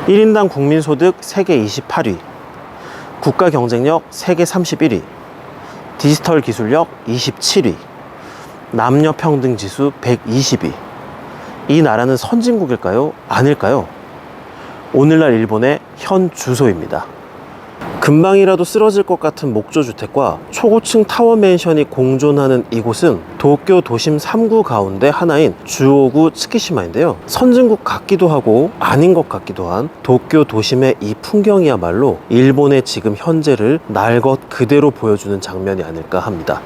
1인당 국민소득 세계 28위, 국가 경쟁력 세계 31위, 디지털 기술력 27위, 남녀 평등 지수 120위. 이 나라는 선진국일까요? 아닐까요? 오늘날 일본의 현 주소입니다. 금방이라도 쓰러질 것 같은 목조주택과 초고층 타워맨션이 공존하는 이곳은 도쿄 도심 3구 가운데 하나인 주오구 츠키시마인데요. 선진국 같기도 하고 아닌 것 같기도 한 도쿄 도심의 이 풍경이야말로 일본의 지금 현재를 날 것 그대로 보여주는 장면이 아닐까 합니다.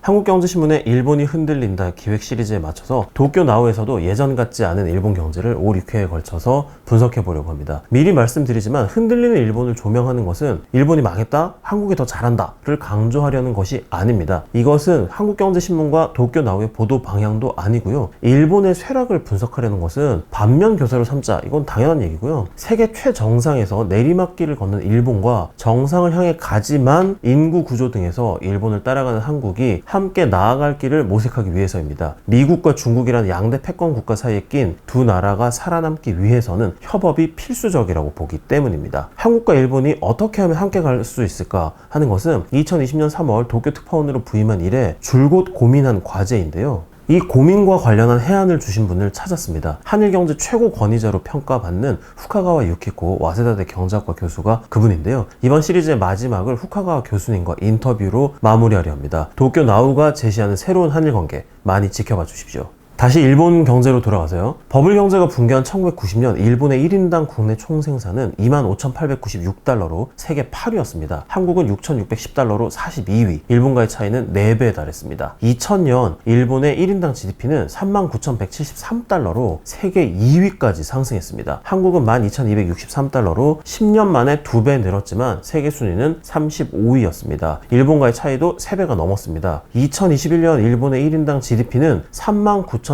한국경제신문의 일본이 흔들린다 기획 시리즈에 맞춰서 도쿄 나우에서도 예전 같지 않은 일본 경제를 5, 6회에 걸쳐서 분석해 보려고 합니다. 미리 말씀드리지만 흔들리는 일본을 조명하는 것은 일본이 망했다, 한국이 더 잘한다를 강조하려는 것이 아닙니다. 이것은 한국경제신문과 도쿄 나우의 보도 방향도 아니고요. 일본의 쇠락을 분석하려는 것은 반면 교사로 삼자, 이건 당연한 얘기고요. 세계 최정상에서 내리막길을 걷는 일본과 정상을 향해 가지만 인구 구조 등에서 일본을 따라가는 한국이 함께 나아갈 길을 모색하기 위해서입니다. 미국과 중국이라는 양대 패권 국가 사이에 낀 두 나라가 살아남기 위해서는 협업이 필수적이라고 보기 때문입니다. 한국과 일본이 어떻게 하면 함께 갈 수 있을까 하는 것은 2020년 3월 도쿄 특파원으로 부임한 이래 줄곧 고민한 과제인데요. 이 고민과 관련한 해안을 주신 분을 찾았습니다. 한일경제 최고 권위자로 평가받는 후카가와 유키코 와세다대 경제학과 교수가 그분인데요. 이번 시리즈의 마지막을 후카가와 교수님과 인터뷰로 마무리하려 합니다. 도쿄 나우가 제시하는 새로운 한일관계 많이 지켜봐 주십시오. 다시 일본 경제로 돌아가서요. 버블 경제가 붕괴한 1990년 일본의 1인당 국내 총생산은 25,896달러로 세계 8위였습니다. 한국은 6,610달러로 42위, 일본과의 차이는 4배에 달했습니다. 2000년 일본의 1인당 GDP는 39,173달러로 세계 2위까지 상승했습니다. 한국은 12,263달러로 10년 만에 2배 늘었지만 세계 순위는 35위였습니다. 일본과의 차이도 3배가 넘었습니다. 2021년 일본의 1인당 GDP는 39,340달러로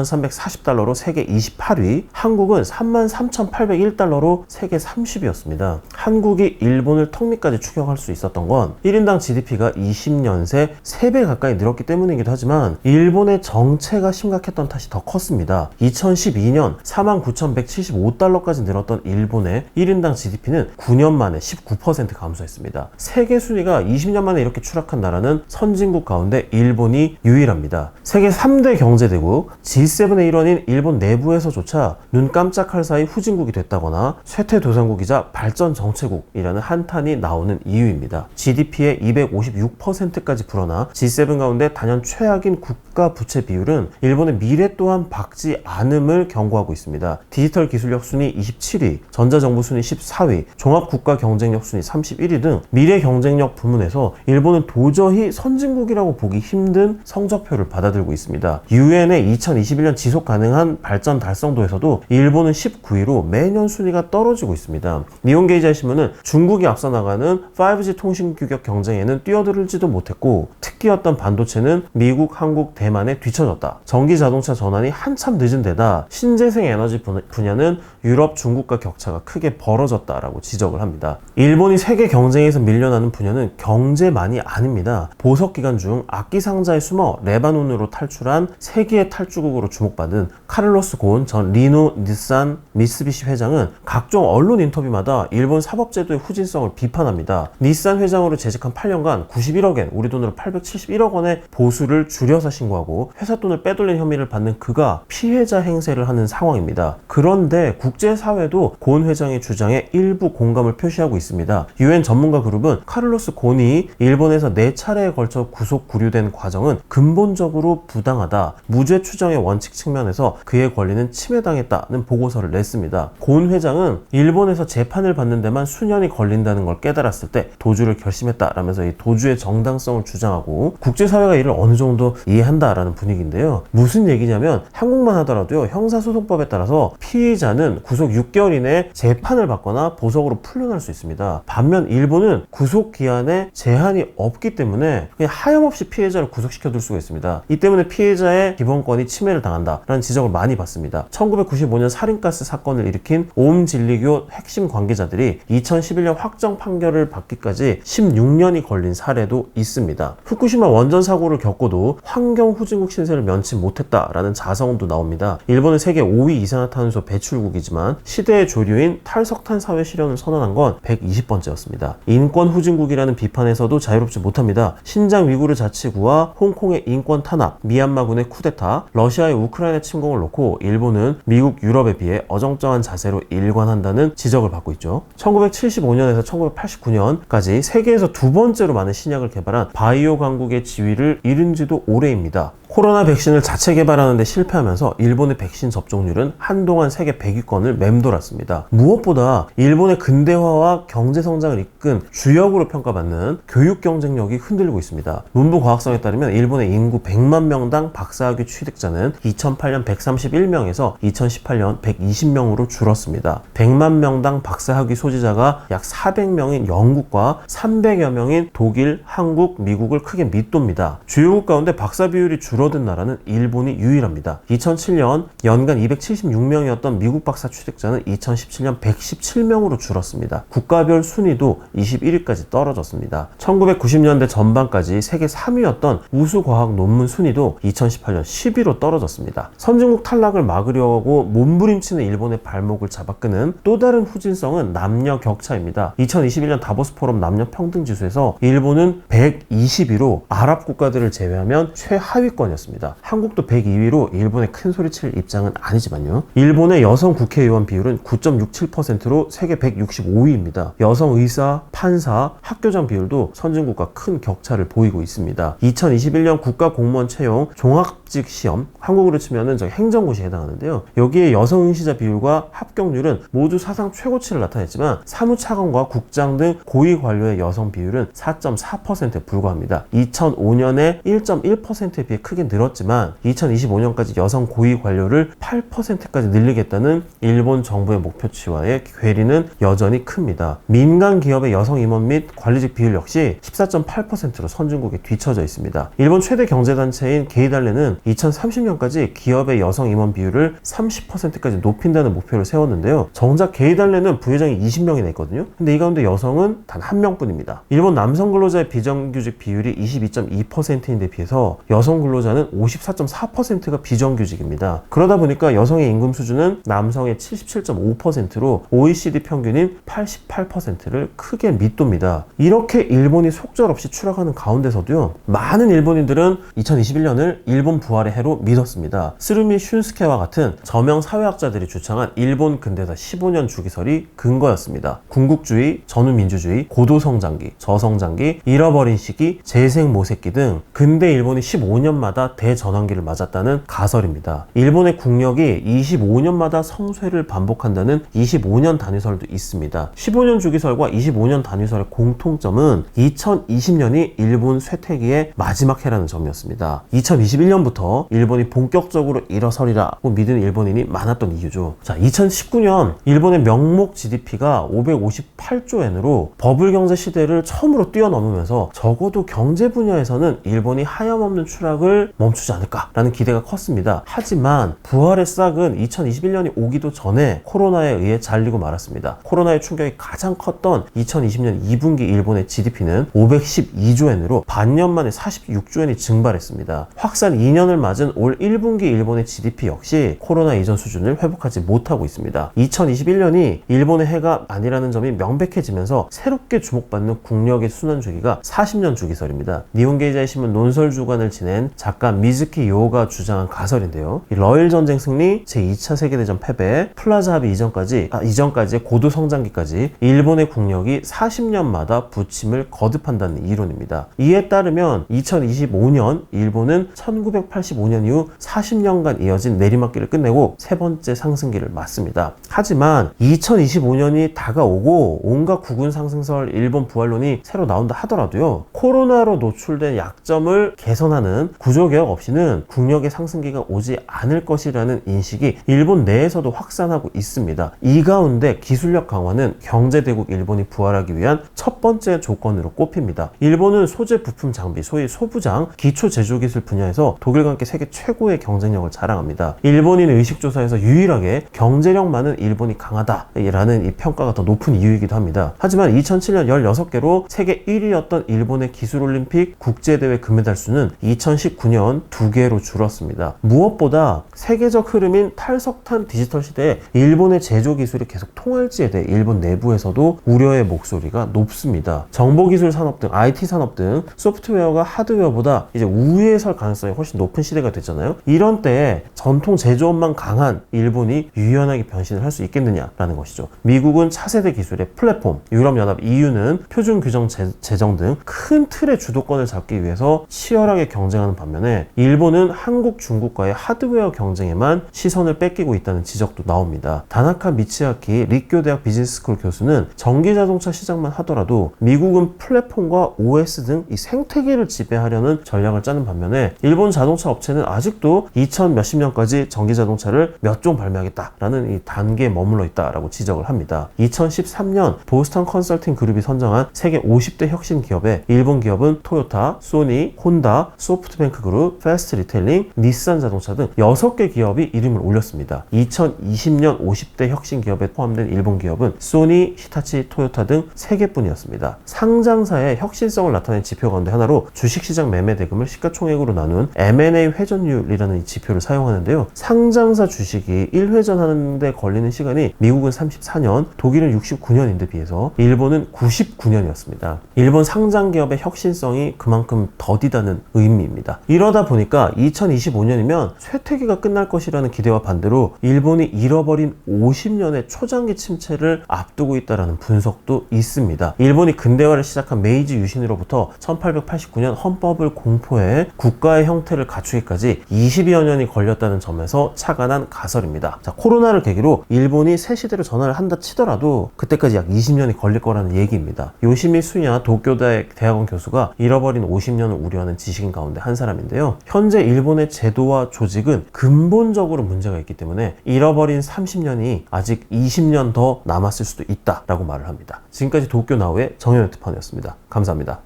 세계 28위, 한국은 33,801달러로 세계 30위였습니다. 한국이 일본을 턱 밑까지 추격할 수 있었던 건 1인당 GDP가 20년 새 3배 가까이 늘었기 때문이기도 하지만 일본의 정체가 심각했던 탓이 더 컸습니다. 2012년 49,175달러까지 늘었던 일본의 1인당 GDP는 9년 만에 19% 감소했습니다. 세계 순위가 20년 만에 이렇게 추락한 나라는 선진국 가운데 일본이 유일합니다. 세계 3대 경제대국 G7의 일원인 일본 내부에서조차 눈 깜짝할 사이 후진국이 됐다거나 쇠퇴도상국이자 발전정체국이라는 한탄이 나오는 이유입니다. GDP의 256%까지 불어나 G7 가운데 단연 최악인 국가 부채 비율은 일본의 미래 또한 밝지 않음을 경고하고 있습니다. 디지털 기술력 순위 27위, 전자정부 순위 14위, 종합국가 경쟁력 순위 31위 등 미래 경쟁력 부문에서 일본은 도저히 선진국이라고 보기 힘든 성적표를 받아들고 있습니다. 유엔의 2021년 지속 가능한 발전 달성도에서도 일본은 19위로 매년 순위가 떨어지고 있습니다. 니혼게이지 신문은 중국이 앞서 나가는 5G 통신 규격 경쟁에는 뛰어들지도 못했고 특기였던 반도체는 미국, 한국, 대만에 뒤처졌다. 전기 자동차 전환이 한참 늦은 데다 신재생 에너지 분야는 유럽, 중국과 격차가 크게 벌어졌다라고 지적을 합니다. 일본이 세계 경쟁에서 밀려나는 분야는 경제만이 아닙니다. 보석 기간 중 악기 상자에 숨어 레바논으로 탈출한 세계의 탈주국으로 주목받은 카를로스 고은 전 리노, 닛산, 미쓰비시 회장은 각종 언론 인터뷰마다 일본 사법제도의 후진성을 비판합니다. 닛산 회장으로 재직한 8년간 91억엔, 우리 돈으로 871억 원의 보수를 줄여서 신고하고 회사 돈을 빼돌린 혐의를 받는 그가 피해자 행세를 하는 상황입니다. 그런데 국제사회도 고은 회장의 주장에 일부 공감을 표시하고 있습니다. 유엔 전문가 그룹은 카를로스 고은이 일본에서 4차례에 걸쳐 구속 구류된 과정은 근본적으로 부당하다, 무죄 추정의 원칙 측면에서 그의 권리는 침해당했다는 보고서를 냈습니다. 고은 회장은 일본에서 재판을 받는 데만 수년이 걸린다는 걸 깨달았을 때 도주를 결심했다라면서 이 도주의 정당성을 주장하고 있고 국제사회가 이를 어느 정도 이해한다라는 분위기인데요. 무슨 얘기냐면 한국만 하더라도요, 형사소송법에 따라서 피의자는 구속 6개월 이내에 재판을 받거나 보석으로 풀려날 수 있습니다. 반면 일본은 구속 기한에 제한이 없기 때문에 그냥 하염없이 피해자를 구속시켜둘 수가 있습니다. 이 때문에 피해자의 기본권이 침해를 당한다라는 지적을 많이 받습니다. 1995년 살인가스 사건을 일으킨 오음진리교 핵심 관계자들이 2011년 확정 판결을 받기까지 16년이 걸린 사례도 있습니다. 후쿠시마 원전 사고를 겪고도 환경 후진국 신세를 면치 못했다라는 자성도 나옵니다. 일본은 세계 5위 이산화탄소 배출국이지만 시대의 조류인 탈석탄 사회 실현을 선언한 건 120번째였습니다. 인권 후진국이라는 비판에서도 자유롭지 못합니다. 신장 위구르 자치구와 홍콩의 인권 탄압, 미얀마군의 쿠데타, 러시아의 우크라이나 침공을 놓고 일본은 미국, 유럽에 비해 어정쩡한 자세로 일관한다는 지적을 받고 있죠. 1975년에서 1989년까지 세계에서 두 번째로 많은 신약을 개발한 바이오 강국의 지위를 잃은 지도 오래입니다. 코로나 백신을 자체 개발하는 데 실패하면서 일본의 백신 접종률은 한동안 세계 100위권을 맴돌았습니다. 무엇보다 일본의 근대화와 경제 성장을 이끈 주역으로 평가받는 교육 경쟁력이 흔들리고 있습니다. 문부 과학성에 따르면 일본의 인구 100만 명당 박사학위 취득자는 2008년 131명에서 2018년 120명으로 줄었습니다. 100만 명당 박사학위 소지자가 약 400명인 영국과 300여 명인 독일, 한국, 미국을 크게 밑돕니다. 주요국 가운데 박사 비율이 줄어든 나라는 일본이 유일합니다. 2007년 연간 276명이었던 미국 박사 취득자는 2017년 117명으로 줄었습니다. 국가별 순위도 21위까지 떨어졌습니다. 1990년대 전반까지 세계 3위였던 우수과학 논문 순위도 2018년 10위로 떨어졌습니다. 선진국 탈락을 막으려고 몸부림치는 일본의 발목을 잡아끄는 또 다른 후진성은 남녀 격차입니다. 2021년 다보스 포럼 남녀 평등 지수에서 일본은 120위로 아랍 국가들을 제외하면 최하위권이었습니다. 한국도 102위로 일본에 큰 소리칠 입장은 아니지만요. 일본의 여성 국회의원 비율은 9.67%로 세계 165위입니다. 여성 의사, 판사, 학교장 비율도 선진국과 큰 격차를 보이고 있습니다. 2021년 국가공무원 채용 종합직 시험, 한국으로 치면은 행정고시에 해당하는데요. 여기에 여성 응시자 비율과 합격률은 모두 사상 최고치를 나타냈지만 사무차관과 국장 등 고위 관료의 여성 비율은 4.4%에 불과합니다. 2005년에 1.1%에 비해 크게 늘었지만 2025년까지 여성 고위 관료를 8%까지 늘리겠다는 일본 정부의 목표치와의 괴리는 여전히 큽니다. 민간 기업의 여성 임원 및 관리직 비율 역시 14.8%로 선진국에 뒤처져 있습니다. 일본 최대 경제단체인 게이달레는 2030년까지 기업의 여성 임원 비율을 30%까지 높인다는 목표를 세웠는데요. 정작 게이달레는 부회장이 20명이나 있거든요. 근데 이 가운데 여성은 단 1명뿐입니다. 일본 남성 근로자의 비정규직 비율이 22.2%인데 비해서 여성 근로자는 54.4%가 비정규직입니다. 그러다 보니까 여성의 임금 수준은 남성의 77.5%로 OECD 평균인 88%를 크게 밑돕니다. 이렇게 일본이 속절없이 추락하는 가운데서도요, 많은 일본인들은 2021년을 일본 부활의 해로 믿었습니다. 스루미 슌스케와 같은 저명 사회학자들이 주창한 일본 근대사 15년 주기설이 근거였습니다. 군국주의, 전후민주주의, 고도성장기, 저성장기, 잃어버린 시기, 재생모색기 등 근대 일본이 15년마다 대전환기를 맞았다는 가설입니다. 일본의 국력이 25년마다 성쇠를 반복한다는 25년 단위설도 있습니다. 15년 주기설과 25년 단위설의 공통점은 2020년이 일본 쇠퇴기의 마지막 해라는 점이었습니다. 2021년부터 일본이 본격적으로 일어서리라고 믿은 일본인이 많았던 이유죠. 자, 2019년 일본의 명목 GDP가 558조 엔으로 버블 경제 시대를 처음으로 뛰어넘으면서 적어도 경제 분야에서는 일본이 하염없는 추락을 멈추지 않을까라는 기대가 컸습니다. 하지만 부활의 싹은 2021년이 오기도 전에 코로나에 의해 잘리고 말았습니다. 코로나의 충격이 가장 컸던 2020년 2분기 일본의 GDP는 512조 엔으로 반년 만에 46조 엔이 증발했습니다. 확산 2년을 맞은 올 1분기 일본의 GDP 역시 코로나 이전 수준을 회복하지 못하고 있습니다. 2021년이 일본의 해가 아니라는 점이 명백해지면서 새롭게 주목받는 국력의 순환 주기가 40년 주기설입니다. 니혼게이자이 신문 논설 주간을 지낸 작가 작가 미즈키 요가 주장한 가설인데요. 이 러일 전쟁 승리, 제2차 세계대전 패배, 플라자 합의 이전까지의 고도 성장기까지 일본의 국력이 40년마다 부침을 거듭한다는 이론입니다. 이에 따르면 2025년 일본은 1985년 이후 40년간 이어진 내리막길을 끝내고 세 번째 상승기를 맞습니다. 하지만 2025년이 다가오고 온갖 국운 상승설 일본 부활론이 새로 나온다 하더라도요, 코로나로 노출된 약점을 개선하는 구조개혁 없이는 국력의 상승기가 오지 않을 것이라는 인식이 일본 내에서도 확산하고 있습니다. 이 가운데 기술력 강화는 경제대국 일본이 부활하기 위한 첫 번째 조건으로 꼽힙니다. 일본은 소재, 부품, 장비, 소위 소부장, 기초 제조기술 분야에서 독일과 함께 세계 최고의 경쟁력을 자랑합니다. 일본인 의식조사에서 유일하게 경제력 많은 일본이 강하다라는 이 평가가 더 높은 이유이기도 합니다. 하지만 2007년 16개로 세계 1위였던 일본의 기술올림픽 국제대회 금메달 수는 2019년 2개로 줄었습니다. 무엇보다 세계적 흐름인 탈석탄 디지털 시대에 일본의 제조기술이 계속 통할지에 대해 일본 내부에서도 우려의 목소리가 높습니다. 정보기술 산업 등 IT 산업 등 소프트웨어가 하드웨어보다 이제 우위에 설 가능성이 훨씬 높은 시대가 됐잖아요. 이런 때에 전통 제조업만 강한 일본이 유연하게 변신을 할 수 있겠느냐라는 것이죠. 미국은 차세대 기술의 플랫폼, 유럽연합 EU는 표준 규정 제정 등 큰 틀의 주도권을 잡기 위해서 치열하게 경쟁하는 반면에 일본은 한국, 중국과의 하드웨어 경쟁에만 시선을 뺏기고 있다는 지적도 나옵니다. 다나카 미치아키 리쿄대학 비즈니스스쿨 교수는 전기자동차 시장만 하더라도 미국은 플랫폼과 OS 등 이 생태계를 지배하려는 전략을 짜는 반면에 일본 자동차 업체는 아직도 2000 몇십 년까지 전기자동차를 몇 종 발매하겠다라는 이 단계에 머물러 있다라고 지적을 합니다. 2013년 보스턴 컨설팅 그룹이 선정한 세계 50대 혁신 기업에 일본 기업은 토요타, 소니, 혼다, 소프트뱅크 그룹, 패스트 리테일링, 닛산 자동차 등 6개 기업이 이름을 올렸습니다. 2020년 50대 혁신 기업에 포함된 일본 기업은 소니, 히타치, 토요타 등 3개뿐이었습니다. 상장사의 혁신성을 나타낸 지표 가운데 하나로 주식시장 매매 대금을 시가총액으로 나눈 M&A 회전율이라는 이 지표를 사용하는데요. 상장사 주식이 1회전하는 데 걸리는 시간이 미국은 34년, 독일은 69년인데 비해서 일본은 99년이었습니다. 일본 상장기업의 혁신성이 그만큼 더디다는 의미입니다. 이러다 보니까 2025년이면 쇠퇴기가 끝날 것이라는 기대와 반대로 일본이 잃어버린 50년의 초장기 침체를 앞두고 있다는 분석도 있습니다. 일본이 근대화를 시작한 메이지 유신으로부터 1889년 헌법을 공포해 국가의 형태를 갖추기까지 20여 년이 걸렸다는 점에서 착안한 가설입니다. 자, 코로나를 계기로 일본이 새 시대로 전환을 한다 치더라도 그때까지 약 20년이 걸릴 거라는 얘기입니다. 요시미 수야 도쿄대 대학원 교수가 잃어버린 50년을 우려하는 지식인 가운데 한 사람인데요. 현재 일본의 제도와 조직은 근본적으로 문제가 있기 때문에 잃어버린 30년이 아직 20년 더 남았을 수도 있다라고 말을 합니다. 지금까지 도쿄나우의 정현우 특파원이었습니다. 감사합니다.